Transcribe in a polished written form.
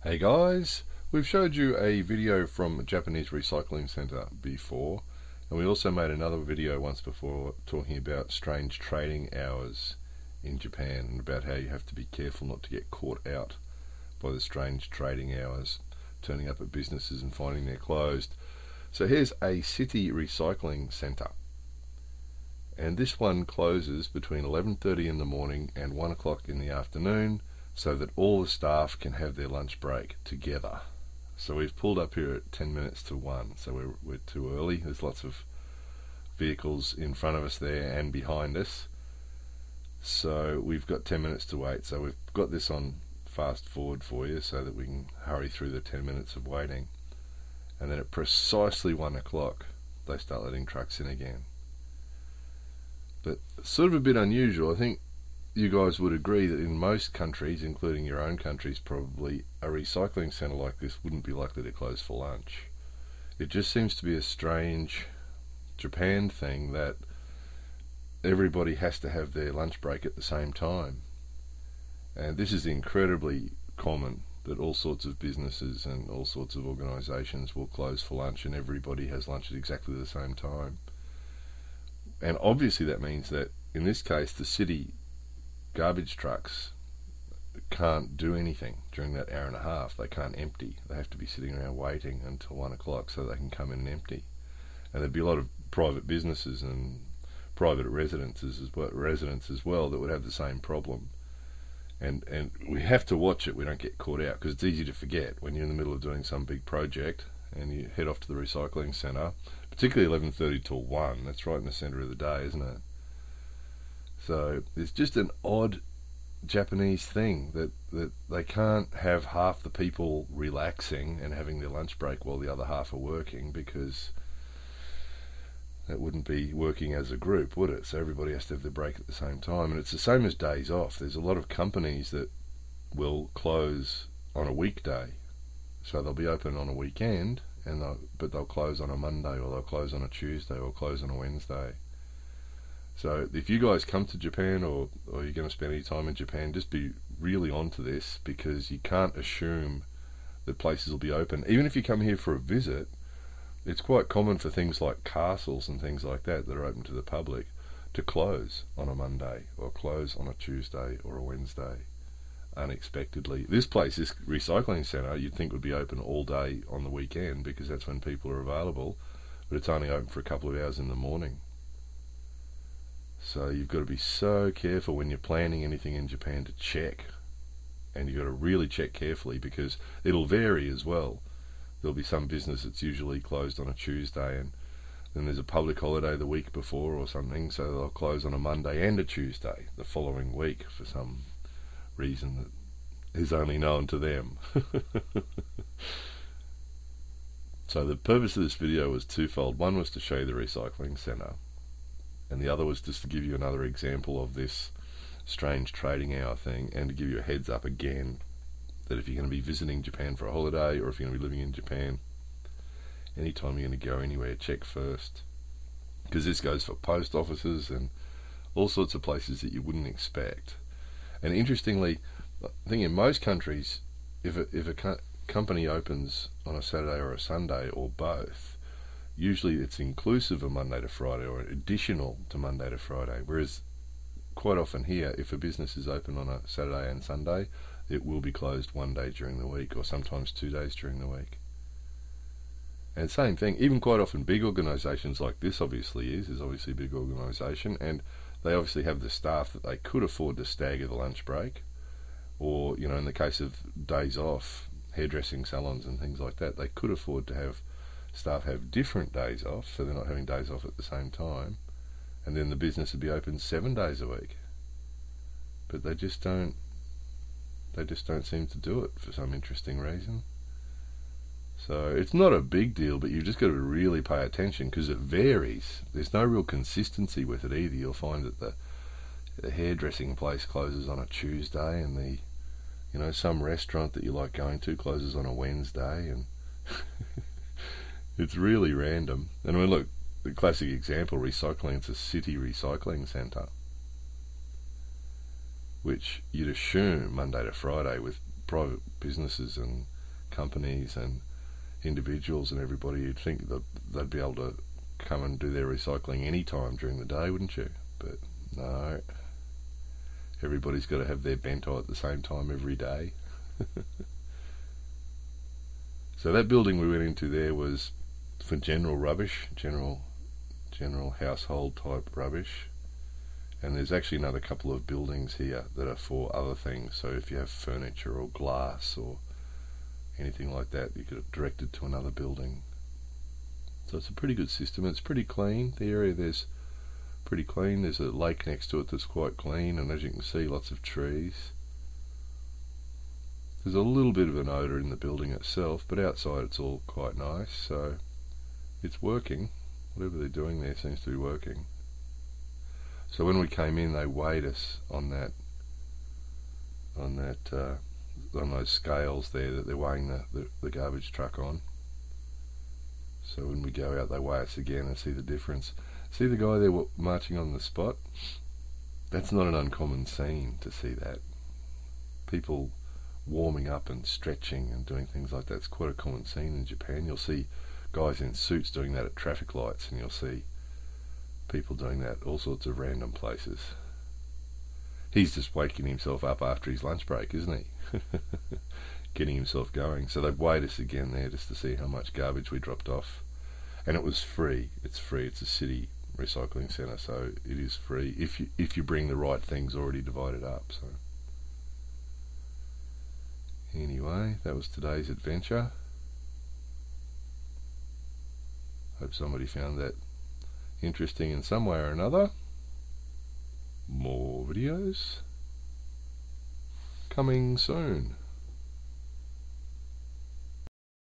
Hey guys, we've showed you a video from a Japanese recycling centre before, and we also made another video once before talking about strange trading hours in Japan and about how you have to be careful not to get caught out by the strange trading hours, turning up at businesses and finding they're closed. So here's a city recycling centre, and this one closes between 11:30 in the morning and 1 o'clock in the afternoon, so that all the staff can have their lunch break together. So we've pulled up here at 10 minutes to 1, so we're too early. There's lots of vehicles in front of us there and behind us, so we've got 10 minutes to wait. So we've got this on fast forward for you so that we can hurry through the 10 minutes of waiting, and then at precisely 1 o'clock they start letting trucks in again. But sort of a bit unusual. I think you guys would agree that in most countries, including your own countries probably, a recycling centre like this wouldn't be likely to close for lunch. It just seems to be a strange Japan thing that everybody has to have their lunch break at the same time. And this is incredibly common, that all sorts of businesses and all sorts of organisations will close for lunch and everybody has lunch at exactly the same time. And obviously that means that in this case the city garbage trucks can't do anything during that hour and a half. They can't empty. They have to be sitting around waiting until 1 o'clock so they can come in and empty. And there'd be a lot of private businesses and private residences as well that would have the same problem. And we have to watch it. We don't get caught out, because it's easy to forget when you're in the middle of doing some big project and you head off to the recycling centre, particularly 11:30 till 1. That's right in the centre of the day, isn't it? So it's just an odd Japanese thing that they can't have half the people relaxing and having their lunch break while the other half are working, because that wouldn't be working as a group, would it? So everybody has to have their break at the same time. And it's the same as days off. There's a lot of companies that will close on a weekday, so they'll be open on a weekend, but they'll close on a Monday, or they'll close on a Tuesday, or close on a Wednesday. So if you guys come to Japan, or you're going to spend any time in Japan, just be really onto this, because you can't assume that places will be open. Even if you come here for a visit, it's quite common for things like castles and things like that that are open to the public to close on a Monday, or close on a Tuesday or a Wednesday unexpectedly. This place, this recycling centre, you'd think would be open all day on the weekend, because that's when people are available, but it's only open for a couple of hours in the morning. So you've got to be so careful when you're planning anything in Japan to check, and you've got to really check carefully, because it'll vary as well. There'll be some business that's usually closed on a Tuesday, and then there's a public holiday the week before or something, so they'll close on a Monday and a Tuesday the following week for some reason that is only known to them. So the purpose of this video was twofold. One was to show you the recycling centre, and the other was just to give you another example of this strange trading hour thing, and to give you a heads up again that if you're going to be visiting Japan for a holiday, or if you're going to be living in Japan, anytime you're going to go anywhere, check first, because this goes for post offices and all sorts of places that you wouldn't expect. And interestingly, I think in most countries, if a company opens on a Saturday or a Sunday, or both, usually it's inclusive of Monday to Friday, or additional to Monday to Friday. Whereas quite often here, if a business is open on a Saturday and Sunday, it will be closed one day during the week, or sometimes 2 days during the week. And same thing, even quite often big organisations like this obviously is obviously a big organisation, and they obviously have the staff that they could afford to stagger the lunch break, or, you know, in the case of days off, hairdressing salons and things like that, they could afford to have staff have different days off, so they're not having days off at the same time, and then the business would be open 7 days a week. But they just don't seem to do it for some interesting reason. So it's not a big deal, but you've just got to really pay attention, because it varies. There's no real consistency with it either. You'll find that the hairdressing place closes on a Tuesday, and some restaurant that you like going to closes on a Wednesday, and it's really random. And I mean, look, the classic example, recycling, it's a city recycling centre. which you'd assume Monday to Friday with private businesses and companies and individuals and everybody, you'd think that they'd be able to come and do their recycling any time during the day, wouldn't you? But no, everybody's got to have their bento at the same time every day. So that building we went into there was for general rubbish, general household type rubbish. And there's actually another couple of buildings here that are for other things. So if you have furniture or glass or anything like that, you get directed to another building. So it's a pretty good system. It's pretty clean. The area there's pretty clean. There's a lake next to it that's quite clean, and as you can see, lots of trees. There's a little bit of an odour in the building itself, but outside it's all quite nice. So it's working. Whatever they're doing there seems to be working. So when we came in, they weighed us on those scales there that they're weighing the garbage truck on. So when we go out, they weigh us again and see the difference. See the guy there marching on the spot? That's not an uncommon scene to see that. People warming up and stretching and doing things like that. It's quite a common scene in Japan. You'll see guys in suits doing that at traffic lights, and you'll see people doing that all sorts of random places. He's just waking himself up after his lunch break, isn't he? Getting himself going. So they've weighed us again there just to see how much garbage we dropped off. And it was free. It's free. It's a city recycling centre, so it is free if you bring the right things already divided up. So anyway, that was today's adventure. Hope somebody found that interesting in some way or another. More videos coming soon.